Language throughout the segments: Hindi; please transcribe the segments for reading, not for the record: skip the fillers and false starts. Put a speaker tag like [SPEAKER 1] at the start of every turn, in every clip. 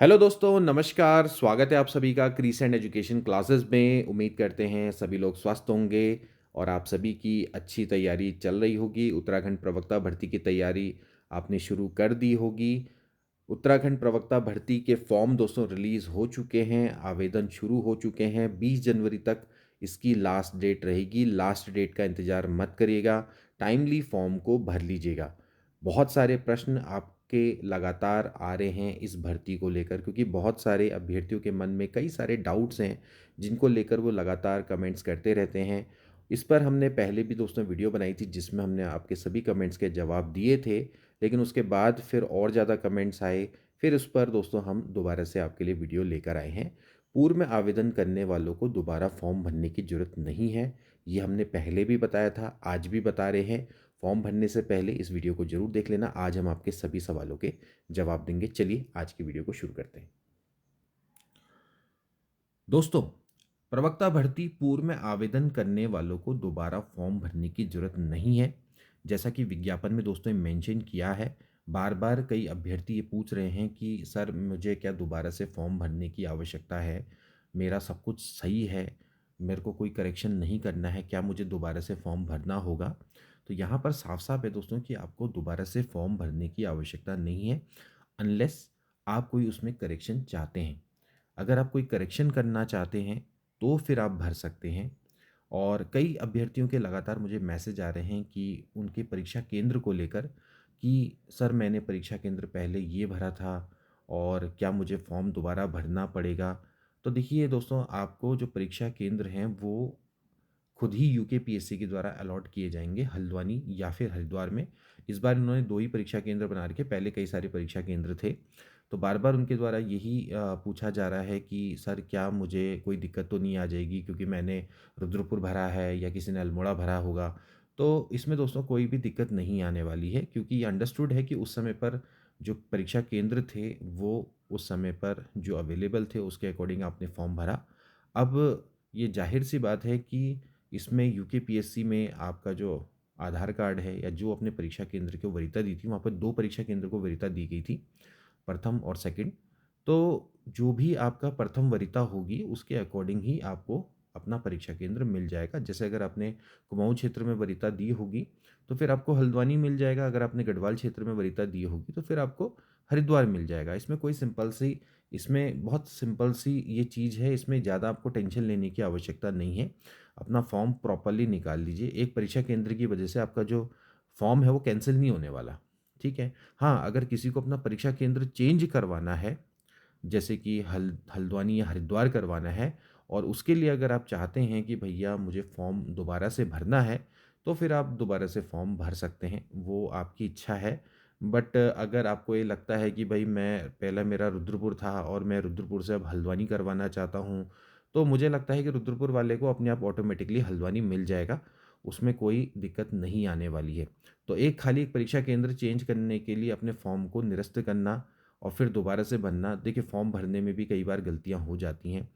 [SPEAKER 1] हेलो दोस्तों, नमस्कार। स्वागत है आप सभी का क्रिसेंट एजुकेशन क्लासेस में। उम्मीद करते हैं सभी लोग स्वस्थ होंगे और आप सभी की अच्छी तैयारी चल रही होगी। उत्तराखंड प्रवक्ता भर्ती की तैयारी आपने शुरू कर दी होगी। उत्तराखंड प्रवक्ता भर्ती के फॉर्म दोस्तों रिलीज़ हो चुके हैं, आवेदन शुरू हो चुके हैं। 20 जनवरी तक इसकी लास्ट डेट रहेगी। लास्ट डेट का इंतज़ार मत करिएगा, टाइमली फॉर्म को भर लीजिएगा। बहुत सारे प्रश्न आपके लगातार आ रहे हैं इस भर्ती को लेकर, क्योंकि बहुत सारे अभ्यर्थियों के मन में कई सारे डाउट्स हैं जिनको लेकर वो लगातार कमेंट्स करते रहते हैं। इस पर हमने पहले भी दोस्तों वीडियो बनाई थी जिसमें हमने आपके सभी कमेंट्स के जवाब दिए थे, लेकिन उसके बाद फिर और ज़्यादा कमेंट्स आए। फिर उस पर दोस्तों हम दोबारा से आपके लिए वीडियो लेकर आए हैं। पूर्व में आवेदन करने वालों को दोबारा फॉर्म भरने की ज़रूरत नहीं है। ये हमने पहले भी बताया था, आज भी बता रहे हैं। फॉर्म भरने से पहले इस वीडियो को ज़रूर देख लेना। आज हम आपके सभी सवालों के जवाब देंगे। चलिए आज की वीडियो को शुरू करते हैं। दोस्तों, प्रवक्ता भर्ती पूर्व में आवेदन करने वालों को दोबारा फॉर्म भरने की ज़रूरत नहीं है। जैसा कि विज्ञापन में दोस्तों मेंशन किया है, बार बार कई अभ्यर्थी ये पूछ रहे हैं कि सर मुझे क्या दोबारा से फॉर्म भरने की आवश्यकता है? मेरा सब कुछ सही है, मेरे को कोई करेक्शन नहीं करना है, क्या मुझे दोबारा से फॉर्म भरना होगा? तो यहाँ पर साफ साफ है दोस्तों कि आपको दोबारा से फॉर्म भरने की आवश्यकता नहीं है, अनलेस आप कोई उसमें करेक्शन चाहते हैं। अगर आप कोई करेक्शन करना चाहते हैं तो फिर आप भर सकते हैं। और कई अभ्यर्थियों के लगातार मुझे मैसेज आ रहे हैं कि उनके परीक्षा केंद्र को लेकर कि सर मैंने परीक्षा केंद्र पहले ये भरा था और क्या मुझे फॉर्म दोबारा भरना पड़ेगा। तो देखिए दोस्तों, आपको जो परीक्षा केंद्र हैं वो खुद ही यूकेपीएससी के द्वारा अलॉट किए जाएंगे, हल्द्वानी या फिर हरिद्वार में। इस बार इन्होंने दो ही परीक्षा केंद्र बना रखे, पहले कई सारे परीक्षा केंद्र थे। तो बार बार उनके द्वारा यही पूछा जा रहा है कि सर क्या मुझे कोई दिक्कत तो नहीं आ जाएगी, क्योंकि मैंने रुद्रपुर भरा है या किसी ने अल्मोड़ा भरा होगा। तो इसमें दोस्तों कोई भी दिक्कत नहीं आने वाली है, क्योंकि ये अंडरस्टूड है कि उस समय पर जो परीक्षा केंद्र थे वो उस समय पर जो अवेलेबल थे उसके अकॉर्डिंग आपने फॉर्म भरा। अब ये जाहिर सी बात है कि इसमें यूकेपीएससी में आपका जो आधार कार्ड है या जो अपने परीक्षा केंद्र को वरीयता दी थी, वहाँ पर दो परीक्षा केंद्र को वरीयता दी गई थी, प्रथम और सेकंड। तो जो भी आपका प्रथम वरीयता होगी उसके अकॉर्डिंग ही आपको अपना परीक्षा केंद्र मिल जाएगा। जैसे अगर आपने कुमाऊं क्षेत्र में वरीयता दी होगी तो फिर आपको हल्द्वानी मिल जाएगा, अगर आपने गढ़वाल क्षेत्र में वरीयता दी होगी तो फिर आपको हरिद्वार मिल जाएगा। इसमें कोई सिंपल सी इसमें बहुत सिंपल सी ये चीज़ है, इसमें ज़्यादा आपको टेंशन लेने की आवश्यकता नहीं है। अपना फॉर्म प्रॉपरली निकाल लीजिए। एक परीक्षा केंद्र की वजह से आपका जो फॉर्म है वो कैंसिल नहीं होने वाला, ठीक है। हाँ, अगर किसी को अपना परीक्षा केंद्र चेंज करवाना है, जैसे कि हल्द्वानी या हरिद्वार करवाना है, और उसके लिए अगर आप चाहते हैं कि भैया मुझे फॉर्म दोबारा से भरना है, तो फिर आप दोबारा से फॉर्म भर सकते हैं, वो आपकी इच्छा है। बट अगर आपको ये लगता है कि भाई मैं पहला मेरा रुद्रपुर था और मैं रुद्रपुर से अब हल्द्वानी करवाना चाहता हूँ, तो मुझे लगता है कि रुद्रपुर वाले को अपने आप ऑटोमेटिकली हल्द्वानी मिल जाएगा, उसमें कोई दिक्कत नहीं आने वाली है। तो एक खाली एक परीक्षा केंद्र चेंज करने के लिए अपने फॉर्म को निरस्त करना और फिर दोबारा से भरना, देखिए फॉर्म भरने में भी कई बार गलतियां हो जाती हैं,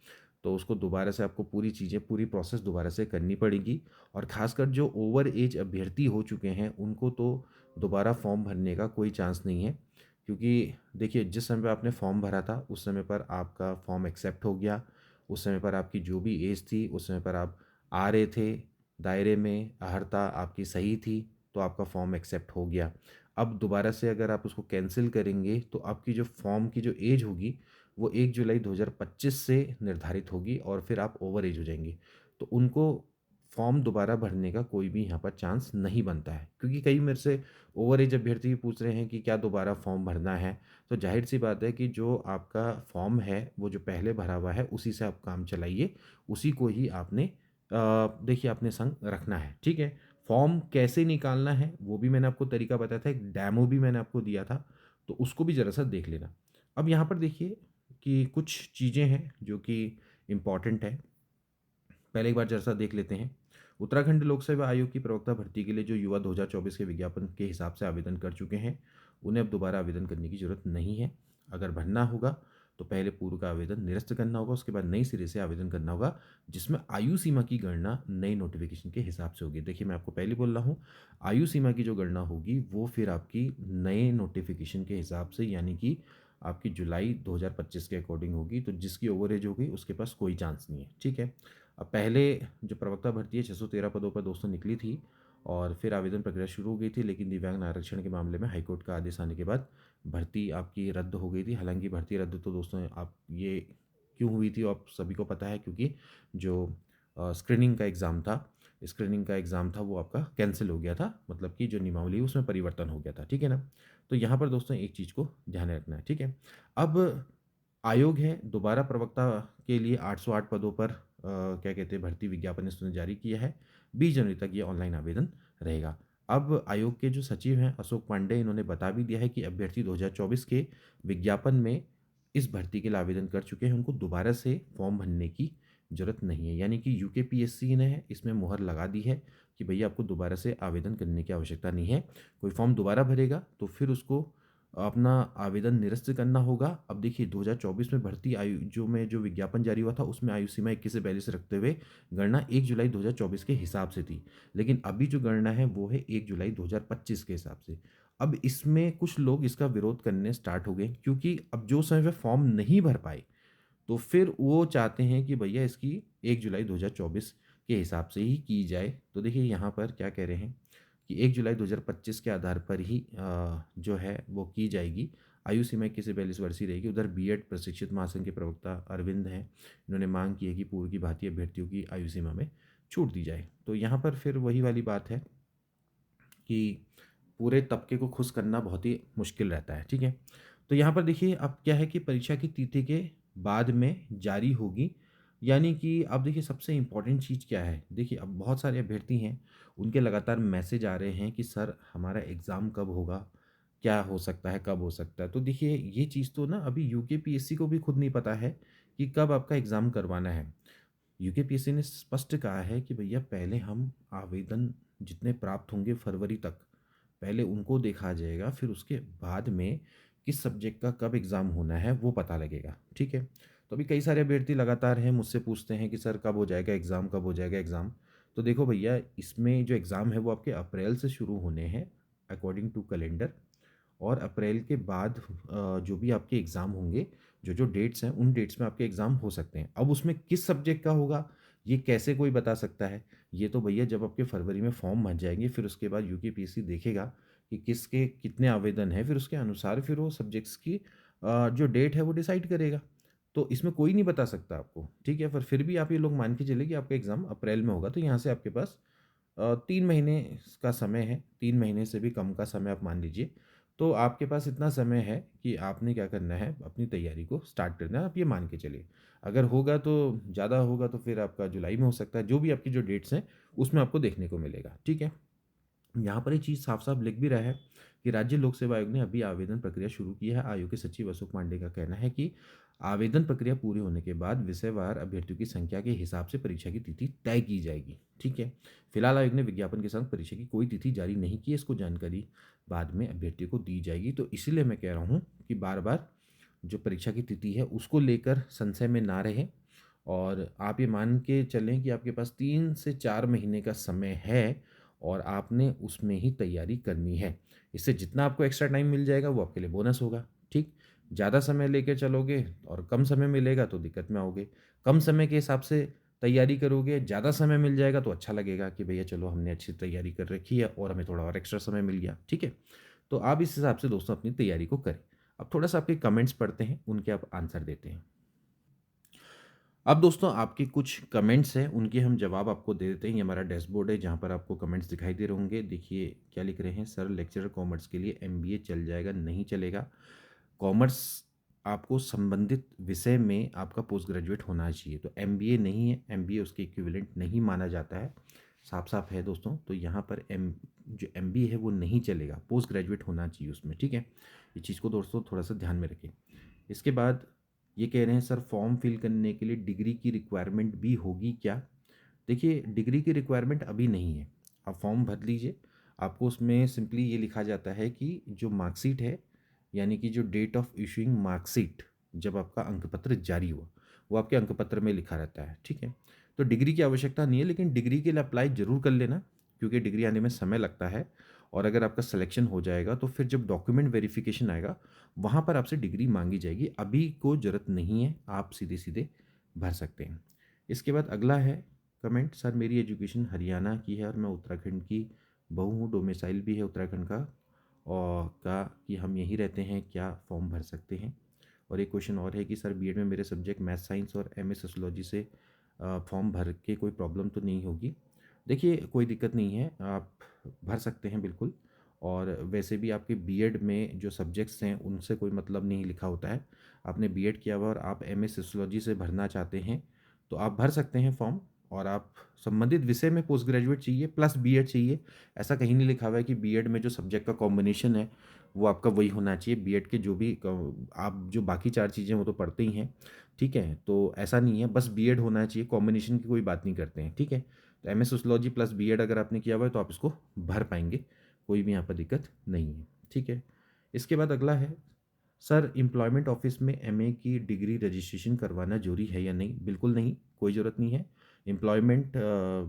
[SPEAKER 1] तो उसको दोबारा से आपको पूरी चीज़ें पूरी प्रोसेस दोबारा से करनी पड़ेगी। और ख़ासकर जो ओवर एज अभ्यर्थी हो चुके हैं उनको तो दोबारा फॉर्म भरने का कोई चांस नहीं है, क्योंकि देखिए जिस समय पर आपने फॉर्म भरा था उस समय पर आपका फॉर्म एक्सेप्ट हो गया। उस समय पर आपकी जो भी एज थी उस समय पर आप आ रहे थे दायरे में, अहर्ता आपकी सही थी, तो आपका फॉर्म एक्सेप्ट हो गया। अब दोबारा से अगर आप उसको कैंसिल करेंगे तो आपकी जो फॉर्म की जो एज होगी वो 1 जुलाई 2025 से निर्धारित होगी और फिर आप ओवर एज हो जाएंगे। तो उनको फॉर्म दोबारा भरने का कोई भी यहाँ पर चांस नहीं बनता है, क्योंकि कई मेरे से ओवर एज अभ्यर्थी भी पूछ रहे हैं कि क्या दोबारा फॉर्म भरना है। तो जाहिर सी बात है कि जो आपका फॉर्म है वो जो पहले भरा हुआ है उसी से आप काम चलाइए, उसी को ही आपने देखिए अपने संग रखना है, ठीक है। फॉर्म कैसे निकालना है वो भी मैंने आपको तरीका बताया था, एक डेमो भी मैंने आपको दिया था, तो उसको भी ज़रा सा देख लेना। अब यहाँ पर देखिए कि कुछ चीज़ें हैं जो कि इम्पॉर्टेंट है, पहले एक बार ज़रा सा देख लेते हैं। उत्तराखंड लोक सेवा आयोग की प्रवक्ता भर्ती के लिए जो युवा 2024 के विज्ञापन के हिसाब से आवेदन कर चुके हैं, उन्हें अब दोबारा आवेदन करने की ज़रूरत नहीं है। अगर भरना होगा तो पहले पूर्व का आवेदन निरस्त करना होगा, उसके बाद नई सिरे से आवेदन करना होगा, जिसमें आयु सीमा की गणना नई नोटिफिकेशन के हिसाब से होगी। देखिए मैं आपको पहले बोल रहा हूँ, आयु सीमा की जो गणना होगी वो फिर आपकी नए नोटिफिकेशन के हिसाब से, यानी कि आपकी जुलाई 2025 के अकॉर्डिंग होगी। तो जिसकी ओवर एज होगी उसके पास कोई चांस नहीं है, ठीक है। अब पहले जो प्रवक्ता भर्ती है 613 पदों पर दोस्तों निकली थी और फिर आवेदन प्रक्रिया शुरू हो गई थी, लेकिन दिव्यांग आरक्षण के मामले में हाईकोर्ट का आदेश आने के बाद भर्ती आपकी रद्द हो गई थी। हालांकि भर्ती रद्द तो दोस्तों आप ये क्यों हुई थी आप सभी को पता है, क्योंकि जो स्क्रीनिंग का एग्ज़ाम था वो आपका कैंसिल हो गया था, मतलब कि जो नियमावली है उसमें परिवर्तन हो गया था, ठीक है ना। तो यहाँ पर दोस्तों एक चीज़ को ध्यान में रखना है, ठीक है। अब आयोग है दोबारा प्रवक्ता के लिए 808 पदों पर क्या कहते हैं भर्ती विज्ञापन इसने जारी किया है। 20 जनवरी तक ये ऑनलाइन आवेदन रहेगा। अब आयोग के जो सचिव हैं अशोक पांडे, इन्होंने बता भी दिया है कि अभ्यर्थी 2024 के विज्ञापन में इस भर्ती के लिए आवेदन कर चुके हैं, उनको दोबारा से फॉर्म भरने की ज़रूरत नहीं है। यानी कि यूकेपीएससी ने इसमें मुहर लगा दी है कि भैया आपको दोबारा से आवेदन करने की आवश्यकता नहीं है। कोई फॉर्म दोबारा भरेगा तो फिर उसको अपना आवेदन निरस्त करना होगा। अब देखिए 2024 में भर्ती आयु जो विज्ञापन जारी हुआ था उसमें आयु सीमा 21 से 42 रखते हुए गणना 1 जुलाई 2024 के हिसाब से थी, लेकिन अभी जो गणना है वो है 1 जुलाई 2025 के हिसाब से। अब इसमें कुछ लोग इसका विरोध करने स्टार्ट हो गए, क्योंकि अब जो समय वे फॉर्म नहीं भर पाए तो फिर वो चाहते हैं कि भैया इसकी 1 जुलाई 2024 के हिसाब से ही की जाए। तो देखिए यहाँ पर क्या कह रहे हैं कि 1 जुलाई 2025 के आधार पर ही जो है वो की जाएगी। आयु सीमा 21 से 42 वर्ष ही रहेगी। उधर बीएड प्रशिक्षित महासंघ के प्रवक्ता अरविंद हैं, इन्होंने मांग की है कि पूर्व की भांति अभ्यर्थियों की आयु सीमा में छूट दी जाए। तो यहाँ पर फिर वही वाली बात है कि पूरे तबके को खुश करना बहुत ही मुश्किल रहता है, ठीक है। तो यहाँ पर देखिए अब क्या है कि परीक्षा की तिथि के बाद में जारी होगी। यानी कि अब देखिए सबसे इम्पोर्टेंट चीज़ क्या है, देखिए अब बहुत सारे अभ्यर्थी हैं, उनके लगातार मैसेज आ रहे हैं कि सर हमारा एग्ज़ाम कब होगा, क्या हो सकता है, कब हो सकता है। तो देखिए ये चीज़ तो ना अभी यूकेपीएससी को भी खुद नहीं पता है कि कब आपका एग्ज़ाम करवाना है। यूकेपीएससी ने स्पष्ट कहा है कि भैया पहले हम आवेदन जितने प्राप्त होंगे फरवरी तक, पहले उनको देखा जाएगा, फिर उसके बाद में किस सब्जेक्ट का कब एग्ज़ाम होना है वो पता लगेगा, ठीक है। तो अभी कई सारे अभ्यर्थी लगातार हैं मुझसे पूछते हैं कि सर कब हो जाएगा एग्ज़ाम, कब हो जाएगा एग्ज़ाम। तो देखो भैया इसमें जो एग्ज़ाम है वो आपके अप्रैल से शुरू होने हैं अकॉर्डिंग टू कैलेंडर, और अप्रैल के बाद जो भी आपके एग्ज़ाम होंगे, जो डेट्स हैं उन डेट्स में आपके एग्ज़ाम हो सकते हैं। अब उसमें किस सब्जेक्ट का होगा ये कैसे कोई बता सकता है? ये तो भैया जब आपके फरवरी में फॉर्म भर जाएंगे फिर उसके बाद यूकेपीएससी देखेगा कि किसके कितने आवेदन हैं, फिर उसके अनुसार फिर वो सब्जेक्ट्स की जो डेट है वो डिसाइड करेगा। तो इसमें कोई नहीं बता सकता आपको, ठीक है। पर फिर भी आप ये लोग मान के चलिए कि आपका एग्ज़ाम अप्रैल में होगा, तो यहाँ से आपके पास 3 महीने का समय है, 3 महीने से भी कम का समय आप मान लीजिए। तो आपके पास इतना समय है कि आपने क्या करना है, अपनी तैयारी को स्टार्ट करना है, आप ये मान के चलिए। अगर होगा तो ज़्यादा होगा तो फिर आपका जुलाई में हो सकता है, जो भी आपकी जो डेट्स हैं, उसमें आपको देखने को मिलेगा, ठीक है। यहाँ पर एक चीज़ साफ-साफ लिख भी रहा है कि राज्य लोक सेवा आयोग ने अभी आवेदन प्रक्रिया शुरू की है। आयोग के सचिव अशोक पांडे का कहना है कि आवेदन प्रक्रिया पूरी होने के बाद विषयवार अभ्यर्थियों की संख्या के हिसाब से परीक्षा की तिथि तय की जाएगी, ठीक है। फिलहाल आयोग ने विज्ञापन के साथ परीक्षा की कोई तिथि जारी नहीं की है, इसको जानकारी बाद में अभ्यर्थियों को दी जाएगी। तो इसीलिए मैं कह रहा हूँ कि बार-बार जो परीक्षा की तिथि है उसको लेकर संशय में ना रहें, और आप ये मान के चलें कि आपके पास 3 से 4 महीने का समय है और आपने उसमें ही तैयारी करनी है। इससे जितना आपको एक्स्ट्रा टाइम मिल जाएगा वो आपके लिए बोनस होगा, ठीक। ज़्यादा समय लेके चलोगे और कम समय मिलेगा तो दिक्कत में आओगे। कम समय के हिसाब से तैयारी करोगे, ज़्यादा समय मिल जाएगा तो अच्छा लगेगा कि भैया चलो हमने अच्छी तैयारी कर रखी है और हमें थोड़ा और एक्स्ट्रा समय मिल गया, ठीक है। तो आप इस हिसाब से दोस्तों अपनी तैयारी को करें। अब थोड़ा-सा आपके कमेंट्स पढ़ते हैं, उनके आप आंसर देते हैं। अब दोस्तों आपके कुछ कमेंट्स हैं, उनके हम जवाब आपको दे देते हैं। ये हमारा डैशबोर्ड है जहाँ पर आपको कमेंट्स दिखाई दे रहे होंगे। देखिए क्या लिख रहे हैं, सर लेक्चरर कॉमर्स के लिए एमबीए चल जाएगा? नहीं चलेगा। कॉमर्स आपको संबंधित विषय में आपका पोस्ट ग्रेजुएट होना चाहिए, तो एमबीए नहीं है, एमबीए उसके इक्विवेलेंट नहीं माना जाता है। साफ-साफ है दोस्तों, तो यहाँ पर जो एमबीए है वो नहीं चलेगा, पोस्ट ग्रेजुएट होना चाहिए उसमें, ठीक है। ये चीज़ को दोस्तों थोड़ा-सा ध्यान में रखें। इसके बाद ये कह रहे हैं सर फॉर्म फिल करने के लिए डिग्री की रिक्वायरमेंट भी होगी क्या? देखिए डिग्री की रिक्वायरमेंट अभी नहीं है, आप फॉर्म भर लीजिए। आपको उसमें सिंपली ये लिखा जाता है कि जो मार्कशीट है, यानी कि जो डेट ऑफ इशूइंग मार्कशीट, जब आपका अंकपत्र जारी हुआ, वो आपके अंकपत्र में लिखा रहता है, ठीक है। तो डिग्री की आवश्यकता नहीं है, लेकिन डिग्री के लिए अप्लाई ज़रूर कर लेना, क्योंकि डिग्री आने में समय लगता है। और अगर आपका सिलेक्शन हो जाएगा तो फिर जब डॉक्यूमेंट वेरिफिकेशन आएगा वहाँ पर आपसे डिग्री मांगी जाएगी। अभी को ज़रूरत नहीं है, आप सीधे सीधे भर सकते हैं। इसके बाद अगला है कमेंट, सर मेरी एजुकेशन हरियाणा की है और मैं उत्तराखंड की बहू हूँ, डोमिसाइल भी है उत्तराखंड का, और का कि हम यहीं रहते हैं, क्या फॉर्म भर सकते हैं। और एक क्वेश्चन और है कि सर बीएड में मेरे सब्जेक्ट मैथ साइंस और एमए सोशियोलॉजी से फॉर्म भर के कोई प्रॉब्लम तो नहीं होगी। देखिए कोई दिक्कत नहीं है, आप भर सकते हैं बिल्कुल। और वैसे भी आपके बीएड में जो सब्जेक्ट्स हैं उनसे कोई मतलब नहीं लिखा होता है। आपने बीएड किया हुआ और आप एमए सोशियोलॉजी से भरना चाहते हैं तो आप भर सकते हैं फॉर्म। और आप संबंधित विषय में पोस्ट ग्रेजुएट चाहिए प्लस बीएड चाहिए, ऐसा कहीं नहीं लिखा हुआ है कि बीएड में जो सब्जेक्ट का कॉम्बिनेशन है वो आपका वही होना चाहिए। बीएड के जो भी आप जो बाकी 4 चीज़ें वो तो पढ़ते ही हैं, ठीक है? तो ऐसा नहीं है, बस बीएड होना चाहिए, कॉम्बिनेशन की कोई बात नहीं करते हैं, ठीक है? तो एमएस सोशियोलॉजी प्लस बीएड अगर आपने किया हुआ है तो आप इसको भर पाएँगे, कोई भी यहाँ पर दिक्कत नहीं है, ठीक है? इसके बाद अगला है, सर एम्प्लॉयमेंट ऑफिस में एमए की डिग्री रजिस्ट्रेशन करवाना ज़रूरी है या नहीं? बिल्कुल नहीं, कोई ज़रूरत नहीं है। एम्प्लॉयमेंट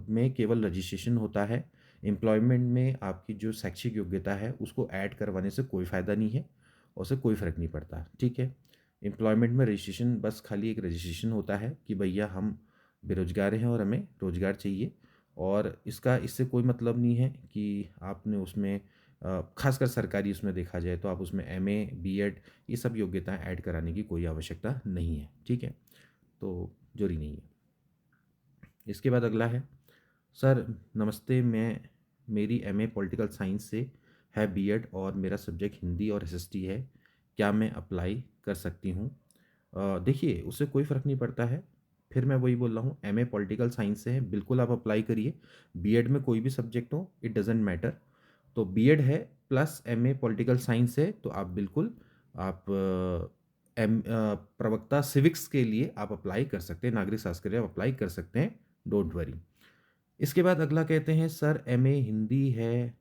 [SPEAKER 1] में केवल रजिस्ट्रेशन होता है। एम्प्लॉयमेंट में आपकी जो शैक्षिक योग्यता है उसको ऐड करवाने से कोई फ़ायदा नहीं है और उससे कोई फ़र्क नहीं पड़ता, ठीक है? एम्प्लॉयमेंट में रजिस्ट्रेशन बस खाली एक रजिस्ट्रेशन होता है कि भैया हम बेरोज़गार हैं और हमें रोज़गार चाहिए, और इसका इससे कोई मतलब नहीं है कि आपने उसमें खासकर सरकारी उसमें देखा जाए तो आप उसमें एमए, बीएड ये सब योग्यताएँ ऐड कराने की कोई आवश्यकता नहीं है, ठीक है? तो ज़रूरी नहीं है। इसके बाद अगला है, सर नमस्ते, मेरी एमए पॉलिटिकल साइंस से है बीएड और मेरा सब्जेक्ट हिंदी और एसएसटी है, क्या मैं अप्लाई कर सकती हूँ? देखिए उससे कोई फ़र्क नहीं पड़ता है। फिर मैं वही बोल रहा हूँ, एमए पॉलिटिकल साइंस से है, बिल्कुल आप अप्लाई करिए। बीएड में कोई भी सब्जेक्ट हो, इट डज़न्ट मैटर। तो बीएड है प्लस एमए पॉलिटिकल साइंस है तो आप बिल्कुल आप प्रवक्ता सिविक्स के लिए आप अप्लाई कर सकते हैं, नागरिक शास्त्र के लिए आप अप्लाई कर सकते हैं, डोंट वरी। इसके बाद अगला कहते हैं, सर एमए हिंदी है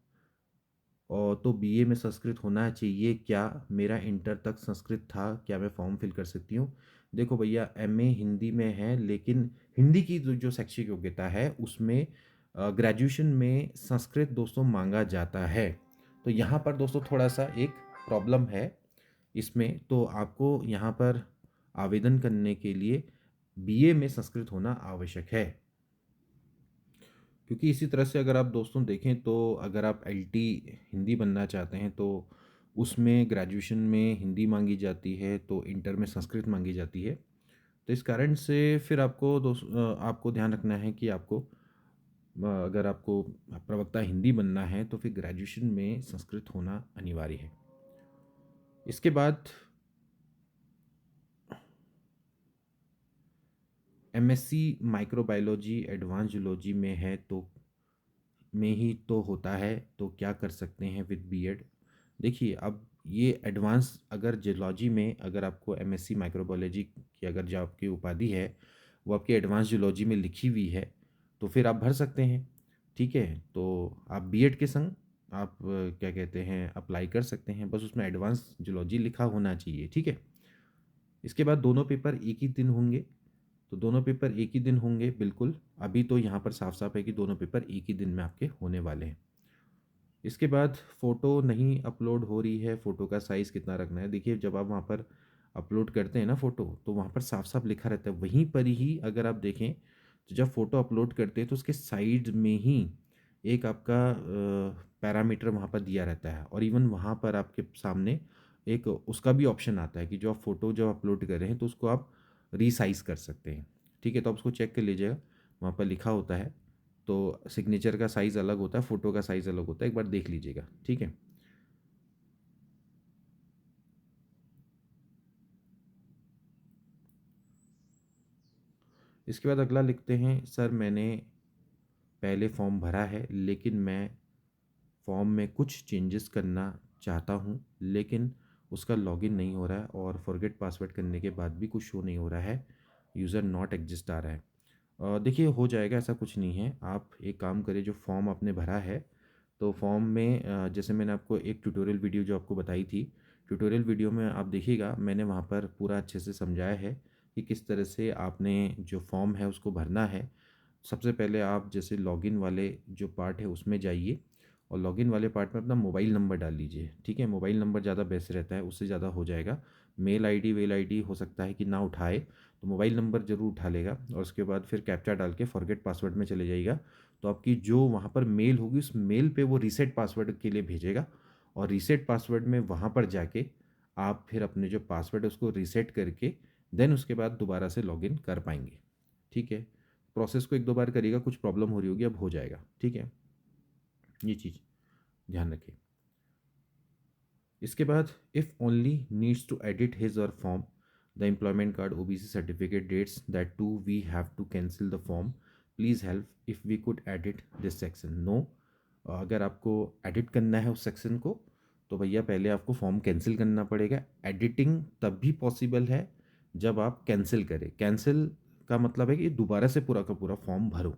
[SPEAKER 1] और तो बीए में संस्कृत होना चाहिए क्या? मेरा इंटर तक संस्कृत था, क्या मैं फॉर्म फिल कर सकती हूँ? देखो भैया, एमए हिंदी में है लेकिन हिंदी की जो शैक्षिक योग्यता है उसमें ग्रेजुएशन में संस्कृत दोस्तों मांगा जाता है। तो यहाँ पर दोस्तों थोड़ा सा एक प्रॉब्लम है इसमें, तो आपको यहाँ पर आवेदन करने के लिए बीए में संस्कृत होना आवश्यक है। क्योंकि इसी तरह से अगर आप दोस्तों देखें तो अगर आप एलटी हिंदी बनना चाहते हैं तो उसमें ग्रेजुएशन में हिंदी मांगी जाती है, तो इंटर में संस्कृत मांगी जाती है। तो इस कारण से फिर आपको ध्यान रखना है कि अगर आपको प्रवक्ता हिंदी बनना है तो फिर ग्रेजुएशन में संस्कृत होना अनिवार्य है। इसके बाद एमएससी माइक्रोबायोलॉजी एडवांस जूलॉजी में है तो में ही तो होता है, तो क्या कर सकते हैं विद बीएड? देखिए अब ये एडवांस अगर जूलॉजी में अगर आपको एमएससी माइक्रोबायोलॉजी की अगर जो आपकी उपाधि है वो आपकी एडवांस जूलॉजी में लिखी हुई है तो फिर आप भर सकते हैं, ठीक है? तो आप बीएड के संग आप क्या कहते हैं अप्लाई कर सकते हैं, बस उसमें एडवांस जूलॉजी लिखा होना चाहिए, ठीक है? इसके बाद दोनों पेपर एक ही दिन होंगे, तो दोनों पेपर एक ही दिन होंगे बिल्कुल। अभी तो यहाँ पर साफ साफ है कि दोनों पेपर एक ही दिन में आपके होने वाले हैं। इसके बाद फ़ोटो नहीं अपलोड हो रही है, फ़ोटो का साइज़ कितना रखना है? देखिए जब आप वहाँ पर अपलोड करते हैं ना फ़ोटो तो वहाँ पर साफ साफ लिखा रहता है, वहीं पर ही अगर आप देखें तो जब फ़ोटो अपलोड करते हैं तो उसके साइड में ही एक आपका पैरामीटर वहाँ पर दिया रहता है, और इवन वहाँ पर आपके सामने एक उसका भी ऑप्शन आता है कि जो आप फ़ोटो जब अपलोड कर रहे हैं तो उसको आप रीसाइज़ कर सकते हैं, ठीक है? तो आप उसको चेक कर लीजिएगा, वहाँ पर लिखा होता है। तो सिग्नेचर का साइज़ अलग होता है, फ़ोटो का साइज़ अलग होता है, एक बार देख लीजिएगा, ठीक है? इसके बाद अगला लिखते हैं, सर मैंने पहले फॉर्म भरा है लेकिन मैं फॉर्म में कुछ चेंजेस करना चाहता हूँ लेकिन उसका लॉगिन नहीं हो रहा है और फॉरगेट पासवर्ड करने के बाद भी कुछ शो नहीं हो रहा है, यूज़र नॉट एग्जिस्ट आ रहा है। देखिए हो जाएगा, ऐसा कुछ नहीं है। आप एक काम करिए, जो फॉर्म आपने भरा है तो फॉर्म में जैसे मैंने आपको एक ट्यूटोरियल वीडियो जो आपको बताई थी, ट्यूटोरियल वीडियो में आप देखिएगा मैंने वहाँ पर पूरा अच्छे से समझाया है कि किस तरह से आपने जो फॉर्म है उसको भरना है। सबसे पहले आप जैसे लॉगिन वाले जो पार्ट है उसमें जाइए और लॉगिन वाले पार्ट में अपना मोबाइल नंबर डाल लीजिए, ठीक है। मोबाइल नंबर ज़्यादा बेस्ट रहता है, उससे ज़्यादा हो जाएगा। मेल आईडी वेल आईडी हो सकता है कि ना उठाए, तो मोबाइल नंबर ज़रूर उठा लेगा। और उसके बाद फिर कैप्चा डाल के फॉरगेट पासवर्ड में चले जाइएगा। तो आपकी जो वहाँ पर मेल होगी, उस मेल पे वो रीसेट पासवर्ड के लिए भेजेगा, और रीसेट पासवर्ड में वहाँ पर जाके आप फिर अपने जो पासवर्ड है उसको रीसेट करके देन उसके बाद दोबारा से लॉगिन कर पाएंगे, ठीक है। प्रोसेस को एक दो बार करिएगा, कुछ प्रॉब्लम हो रही होगी, अब हो जाएगा, ठीक है। ये चीज़ ध्यान रखें। इसके बाद if only needs to edit his और form the employment card OBC certificate dates that to we have to cancel the form, please help if we could edit this section. No, अगर आपको एडिट करना है उस सेक्शन को तो भैया पहले आपको फॉर्म कैंसिल करना पड़ेगा। एडिटिंग तब भी पॉसिबल है जब आप कैंसिल करें। कैंसिल का मतलब है कि दोबारा से पूरा का पूरा फॉर्म भरो।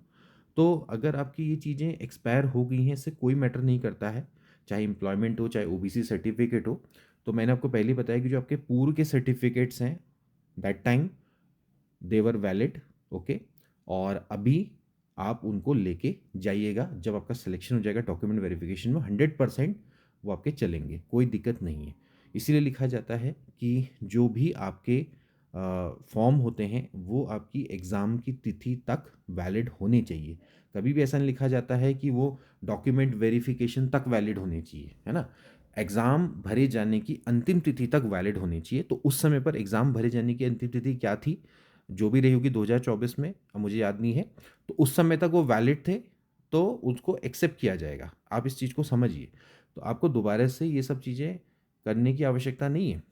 [SPEAKER 1] तो अगर आपकी ये चीज़ें एक्सपायर हो गई हैं, इससे कोई मैटर नहीं करता है, चाहे एम्प्लॉयमेंट हो चाहे ओबीसी सर्टिफिकेट हो। तो मैंने आपको पहले ही बताया कि जो आपके पूर्व के सर्टिफिकेट्स हैं that time they were valid, okay. और अभी आप उनको लेके जाइएगा, जब आपका सिलेक्शन हो जाएगा डॉक्यूमेंट वेरिफिकेशन में 100% वो आपके चलेंगे, कोई दिक्कत नहीं है। इसीलिए लिखा जाता है कि जो भी आपके फॉर्म होते हैं वो आपकी एग्ज़ाम की तिथि तक वैलिड होने चाहिए। कभी भी ऐसा नहीं लिखा जाता है कि वो डॉक्यूमेंट वेरिफिकेशन तक वैलिड होने चाहिए, है ना। एग्ज़ाम भरे जाने की अंतिम तिथि तक वैलिड होनी चाहिए। तो उस समय पर एग्ज़ाम भरे जाने की अंतिम तिथि क्या थी, जो भी रही होगी 2024 में, अब मुझे याद नहीं है। तो उस समय तक वो वैलिड थे, तो उसको एक्सेप्ट किया जाएगा। आप इस चीज़ को समझिए। तो आपको दोबारा से ये सब चीज़ें करने की आवश्यकता नहीं है।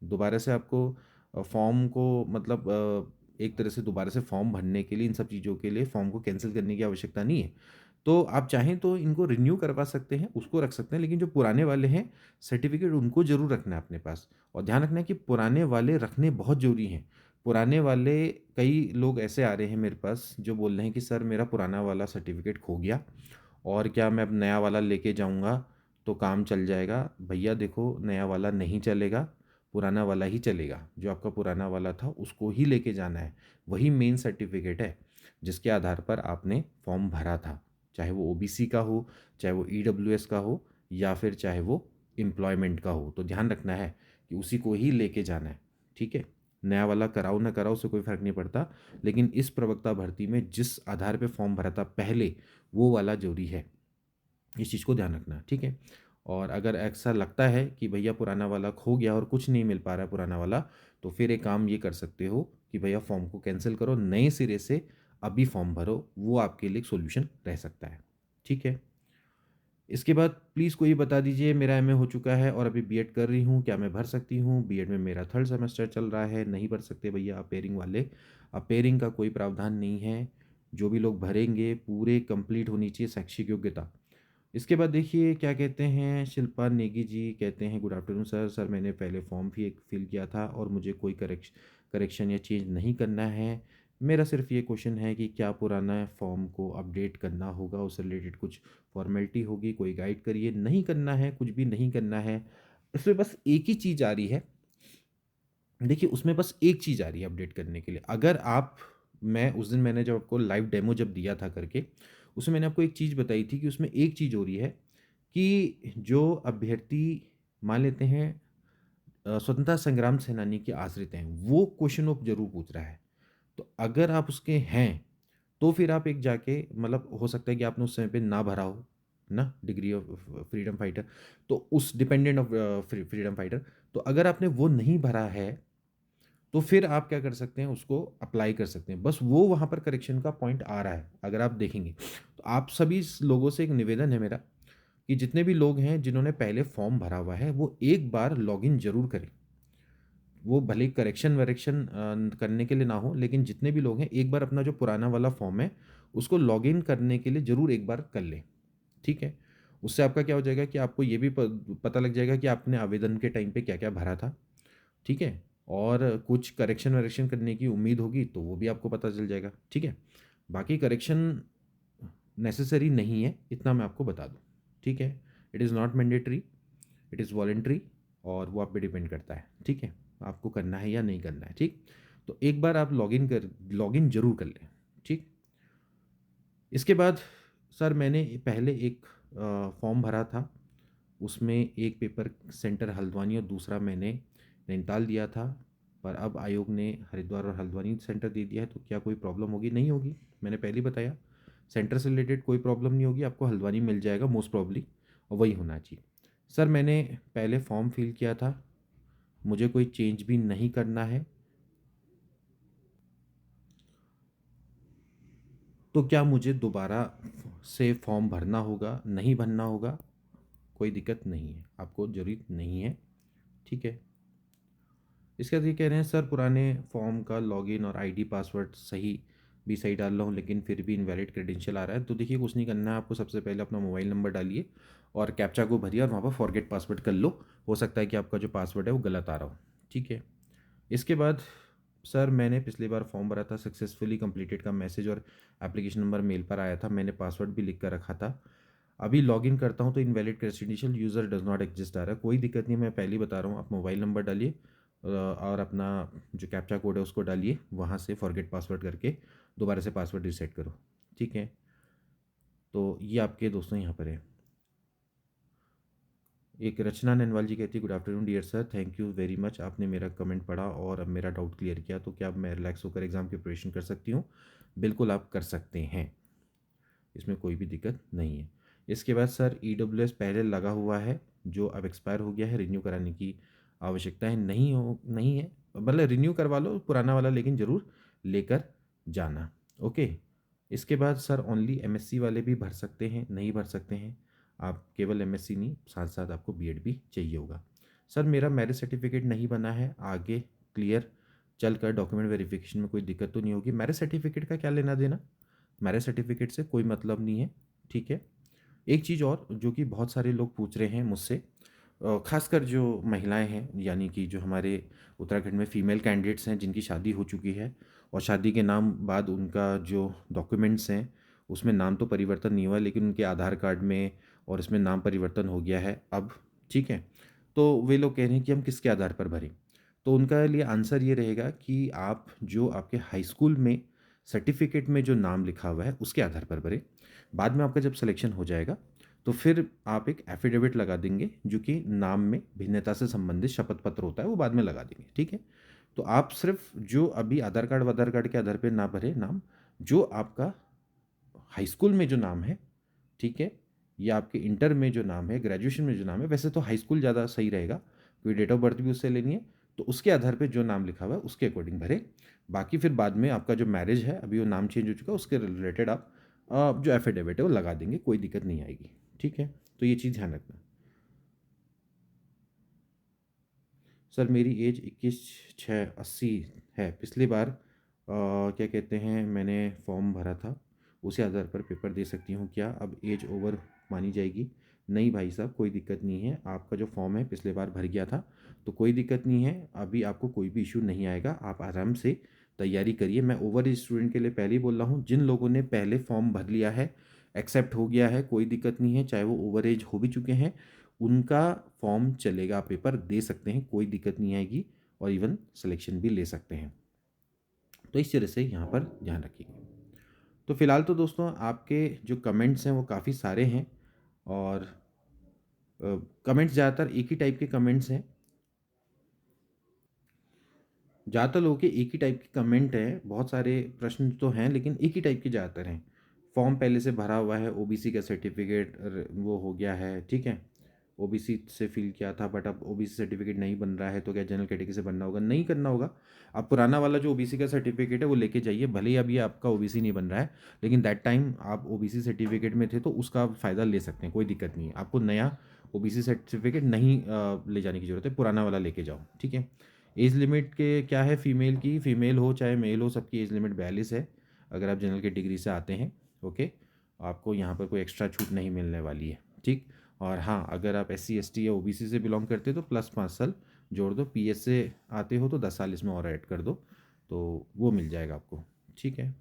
[SPEAKER 1] दोबारा से आपको फॉर्म को मतलब एक तरह से दोबारा से फॉर्म भरने के लिए, इन सब चीज़ों के लिए फॉर्म को कैंसिल करने की आवश्यकता नहीं है। तो आप चाहें तो इनको रिन्यू करवा सकते हैं, उसको रख सकते हैं, लेकिन जो पुराने वाले हैं सर्टिफिकेट उनको ज़रूर रखना है अपने पास। और ध्यान रखना है कि पुराने वाले रखने बहुत ज़रूरी हैं। पुराने वाले, कई लोग ऐसे आ रहे हैं मेरे पास जो बोल रहे हैं कि सर मेरा पुराना वाला सर्टिफिकेट खो गया और क्या मैं अब नया वाला लेके जाऊंगा तो काम चल जाएगा। भैया देखो, नया वाला नहीं चलेगा, पुराना वाला ही चलेगा। जो आपका पुराना वाला था उसको ही लेके जाना है। वही मेन सर्टिफिकेट है जिसके आधार पर आपने फॉर्म भरा था, चाहे वो ओबीसी का हो, चाहे वो ईडब्ल्यूएस का हो, या फिर चाहे वो एम्प्लॉयमेंट का हो। तो ध्यान रखना है कि उसी को ही लेके जाना है, ठीक है। नया वाला कराओ ना कराओ उससे कोई फ़र्क नहीं पड़ता, लेकिन इस प्रवक्ता भर्ती में जिस आधार पे फॉर्म भरा था पहले, वो वाला जरूरी है। इस चीज़ को ध्यान रखना, ठीक है। और अगर ऐसा लगता है कि भैया पुराना वाला खो गया और कुछ नहीं मिल पा रहा है पुराना वाला, तो फिर एक काम ये कर सकते हो कि भैया फॉर्म को कैंसिल करो, नए सिरे से अभी फॉर्म भरो, वो आपके लिए एक सोल्यूशन रह सकता है, ठीक है। इसके बाद प्लीज़ कोई बता दीजिए, मेरा एमए हो चुका है और अभी बीएड कर रही हूँ, क्या मैं भर सकती हूँ? बीएड में मेरा 3rd सेमेस्टर चल रहा है। नहीं भर सकते भैया आप पेयरिंग वाले। अब पेयरिंग का कोई प्रावधान नहीं है। जो भी लोग भरेंगे पूरे कंप्लीट होनी चाहिए शैक्षिक योग्यता। इसके बाद देखिए क्या कहते हैं, शिल्पा नेगी जी कहते हैं, गुड आफ्टरनून सर। सर मैंने पहले फॉर्म भी एक फिल किया था और मुझे कोई करेक्शन या चेंज नहीं करना है। मेरा सिर्फ ये क्वेश्चन है कि क्या पुराना फॉर्म को अपडेट करना होगा, उससे रिलेटेड कुछ फॉर्मेलिटी होगी, कोई गाइड करिए। नहीं करना है, कुछ भी नहीं करना है। इसमें बस एक ही चीज़ आ रही है, देखिए उसमें बस एक चीज़ आ रही है अपडेट करने के लिए। अगर आप, मैं उस दिन मैंने जब आपको लाइव डेमो जब दिया था करके, उसमें मैंने आपको एक चीज़ बताई थी कि उसमें एक चीज़ हो रही है कि जो अभ्यर्थी मान लेते हैं स्वतंत्रता संग्राम सेनानी के आश्रित हैं, वो क्वेश्चन वो ज़रूर पूछ रहा है। तो अगर आप उसके हैं तो फिर आप एक जाके, मतलब हो सकता है कि आपने उस समय पे ना भरा हो ना, डिग्री ऑफ फ्रीडम फाइटर, तो उस डिपेंडेंट ऑफ फ्रीडम फाइटर। तो अगर आपने वो नहीं भरा है तो फिर आप क्या कर सकते हैं, उसको अप्लाई कर सकते हैं। बस वो वहाँ पर करेक्शन का पॉइंट आ रहा है अगर आप देखेंगे। तो आप सभी लोगों से एक निवेदन है मेरा कि जितने भी लोग हैं जिन्होंने पहले फॉर्म भरा हुआ है वो एक बार लॉगिन जरूर करें। वो भले करेक्शन वरेक्शन करने के लिए ना हो, लेकिन जितने भी लोग हैं एक बार अपना जो पुराना वाला फॉर्म है उसको लॉगिन करने के लिए ज़रूर एक बार कर लें, ठीक है। उससे आपका क्या हो जाएगा कि आपको ये भी पता लग जाएगा कि आपने आवेदन के टाइम पे क्या क्या भरा था, ठीक है। और कुछ करेक्शन वरेक्शन करने की उम्मीद होगी तो वो भी आपको पता चल जाएगा, ठीक है। बाकी करेक्शन नेसेसरी नहीं है, इतना मैं आपको बता दूँ, ठीक है। It is not mandatory, it is voluntary, और वो आप पे डिपेंड करता है, ठीक है, आपको करना है या नहीं करना है, ठीक। तो एक बार आप लॉगिन जरूर कर लें, ठीक। इसके बाद सर मैंने पहले एक फॉर्म भरा था, उसमें एक पेपर सेंटर हल्द्वानी और दूसरा मैंने नैनीताल दिया था, पर अब आयोग ने हरिद्वार और हल्द्वानी सेंटर दे दिया है, तो क्या कोई प्रॉब्लम होगी? नहीं होगी। मैंने पहले ही बताया, सेंटर से रिलेटेड कोई प्रॉब्लम नहीं होगी, आपको हल्द्वानी मिल जाएगा मोस्ट प्रॉब्ली, और वही होना चाहिए। सर मैंने पहले फॉर्म फिल किया था, मुझे कोई चेंज भी नहीं करना है, तो क्या मुझे दोबारा से फॉर्म भरना होगा? नहीं भरना होगा, कोई दिक्कत नहीं है, आपको ज़रूरत नहीं है, ठीक है। इसके बाद ये कह रहे हैं सर पुराने फॉर्म का लॉगिन और आईडी पासवर्ड सही डाल रहा हूँ, लेकिन फिर भी इनवैलिड क्रेडेंशियल आ रहा है। तो देखिए कुछ नहीं करना है आपको, सबसे पहले अपना मोबाइल नंबर डालिए और कैप्चा को भरिए और वहाँ पर फॉरगेट पासवर्ड कर लो। हो सकता है कि आपका जो पासवर्ड है वो गलत आ रहा हो, ठीक है। इसके बाद सर मैंने पिछली बार फॉर्म भरा था, सक्सेसफुली कंप्लीटेड का मैसेज और एप्लीकेशन नंबर मेल पर आया था, मैंने पासवर्ड भी लिख कर रखा था। अभी लॉगिन करता हूँ तो invalid credential user does not exist आ रहा है। कोई दिक्कत नहीं, मैं पहले ही बता रहा हूँ, आप मोबाइल नंबर डालिए और अपना जो कैप्चा कोड है उसको डालिए, वहाँ से फॉरगेट पासवर्ड करके दोबारा से पासवर्ड रीसेट करो, ठीक है। तो ये आपके दोस्तों यहाँ पर है। एक रचना ननवाल जी कहती है good afternoon dear sir, thank you very much, आपने मेरा कमेंट पढ़ा और अब मेरा डाउट क्लियर किया, तो क्या अब मैं रिलैक्स होकर एग्ज़ाम की प्रिपरेशन कर सकती हूँ? बिल्कुल आप कर सकते हैं, इसमें कोई भी दिक्कत नहीं है। इसके बाद सर EWS पहले लगा हुआ है, जो अब एक्सपायर हो गया है, रिन्यू कराने की आवश्यकता है, नहीं है, मतलब रिन्यू करवा लो पुराना वाला, लेकिन ज़रूर लेकर जाना, ओके। इसके बाद सर ओनली MSc वाले भी भर सकते हैं? नहीं भर सकते हैं, आप केवल MSc नहीं, साथ साथ आपको BEd भी चाहिए होगा। सर मेरा मैरिज सर्टिफिकेट नहीं बना है, आगे क्लियर चल कर डॉक्यूमेंट वेरिफिकेशन में कोई दिक्कत तो नहीं होगी? मैरिज सर्टिफिकेट का क्या लेना देना, मैरिज सर्टिफिकेट से कोई मतलब नहीं है, ठीक है। एक चीज़ और जो कि बहुत सारे लोग पूछ रहे हैं मुझसे, खासकर जो महिलाएं हैं, यानी कि जो हमारे उत्तराखंड में फीमेल कैंडिडेट्स हैं जिनकी शादी हो चुकी है और शादी के नाम बाद उनका जो डॉक्यूमेंट्स हैं उसमें नाम तो परिवर्तन नहीं हुआ, लेकिन उनके आधार कार्ड में और इसमें नाम परिवर्तन हो गया है अब, ठीक है। तो वे लोग कह रहे हैं कि हम किसके आधार पर भरें, तो उनका लिए आंसर ये रहेगा कि आप जो आपके हाई स्कूल में सर्टिफिकेट में जो नाम लिखा हुआ है उसके आधार पर भरें। बाद में आपका जब सिलेक्शन हो जाएगा तो फिर आप एक एफिडेविट लगा देंगे, जो कि नाम में भिन्नता से संबंधित शपथ पत्र होता है वो बाद में लगा देंगे, ठीक है। तो आप सिर्फ जो अभी आधार कार्ड के आधार पर ना भरे नाम, जो आपका हाई स्कूल में जो नाम है, ठीक है, या आपके इंटर में जो नाम है, ग्रेजुएशन में जो नाम है, वैसे तो हाई स्कूल ज़्यादा सही रहेगा क्योंकि डेट ऑफ बर्थ भी उससे लेनी है, तो उसके आधार पे जो नाम लिखा हुआ है उसके अकॉर्डिंग भरें। बाकी फिर बाद में आपका जो मैरिज है, अभी वो नाम चेंज हो चुका है, उसके रिलेटेड आप जो एफिडेविट है वो लगा देंगे, कोई दिक्कत नहीं आएगी, ठीक है। तो ये चीज़ ध्यान रखना। सर मेरी एज 21/6/80 है, पिछली बार क्या कहते हैं मैंने फॉर्म भरा था, उसी आधार पर पेपर दे सकती हूँ क्या? अब एज ओवर मानी जाएगी? नहीं भाई साहब, कोई दिक्कत नहीं है, आपका जो फॉर्म है पिछले बार भर गया था, तो कोई दिक्कत नहीं है, अभी आपको कोई भी इशू नहीं आएगा, आप आराम से तैयारी करिए। मैं ओवर एज स्टूडेंट के लिए पहले ही बोल रहा हूँ, जिन लोगों ने पहले फॉर्म भर लिया है, एक्सेप्ट हो गया है, कोई दिक्कत नहीं है, चाहे वो ओवर एज हो भी चुके हैं, उनका फॉर्म चलेगा, आप पेपर दे सकते हैं, कोई दिक्कत नहीं आएगी, और इवन सिलेक्शन भी ले सकते हैं। तो इस तरह से यहाँ पर ध्यान रखिएगा। तो फिलहाल तो दोस्तों आपके जो कमेंट्स हैं वो काफ़ी सारे हैं, और कमेंट्स ज़्यादातर एक ही टाइप के कमेंट्स हैं, ज़्यादातर लोगों के एक ही टाइप के कमेंट हैं, बहुत सारे प्रश्न तो हैं लेकिन एक ही टाइप के ज़्यादातर हैं। फॉर्म पहले से भरा हुआ है, ओबीसी का सर्टिफिकेट वो हो गया है, ठीक है, ओबीसी से फिल किया था, बट अब ओबीसी सर्टिफिकेट नहीं बन रहा है, तो क्या जनरल कैटेगरी से बनना होगा? नहीं करना होगा, आप पुराना वाला जो ओबीसी का सर्टिफिकेट है वो लेके जाइए, भले ही अभी आपका ओबीसी नहीं बन रहा है, लेकिन दैट टाइम आप ओबीसी सर्टिफिकेट में थे तो उसका आप फ़ायदा ले सकते हैं, कोई दिक्कत नहीं है, आपको नया ओबीसी सर्टिफिकेट नहीं ले जाने की ज़रूरत है, पुराना वाला लेके जाओ, ठीक है। एज लिमिट के क्या है, फीमेल की, फीमेल हो चाहे मेल हो, सबकी एज लिमिट 42 है, अगर आप जनरल कैटेगरी से आते हैं, ओके। आपको यहाँ पर कोई एक्स्ट्रा छूट नहीं मिलने वाली है, ठीक। और हाँ, अगर आप SC ST या OBC से बिलोंग करते हो तो प्लस 5 साल जोड़ दो, PS से आते हो तो 10 साल इसमें और ऐड कर दो, तो वो मिल जाएगा आपको, ठीक है।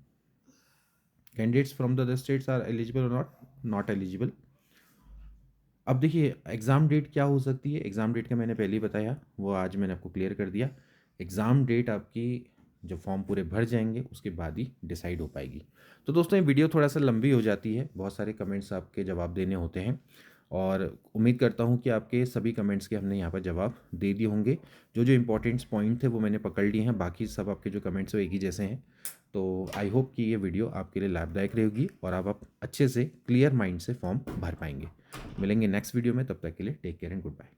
[SPEAKER 1] Candidates from the other states are eligible और नॉट एलिजिबल। अब देखिए एग्ज़ाम डेट क्या हो सकती है, एग्ज़ाम डेट का मैंने पहले ही बताया, वो आज मैंने आपको क्लियर कर दिया। एग्ज़ाम डेट आपकी जब फॉर्म पूरे भर जाएंगे उसके बाद ही डिसाइड हो पाएगी। तो दोस्तों ये वीडियो थोड़ा सा लंबी हो जाती है, बहुत सारे कमेंट्स आपके जवाब देने होते हैं और उम्मीद करता हूँ कि आपके सभी कमेंट्स के हमने यहाँ पर जवाब दे दिए होंगे। जो जो इंपॉर्टेंट्स पॉइंट थे वो मैंने पकड़ लिए हैं, बाकी सब आपके जो कमेंट्स हैं वो एक ही जैसे हैं। तो आई होप कि ये वीडियो आपके लिए लाभदायक रहेगी और आप अच्छे से क्लियर माइंड से फॉर्म भर पाएंगे। मिलेंगे नेक्स्ट वीडियो में, तब तक के लिए take care and good bye.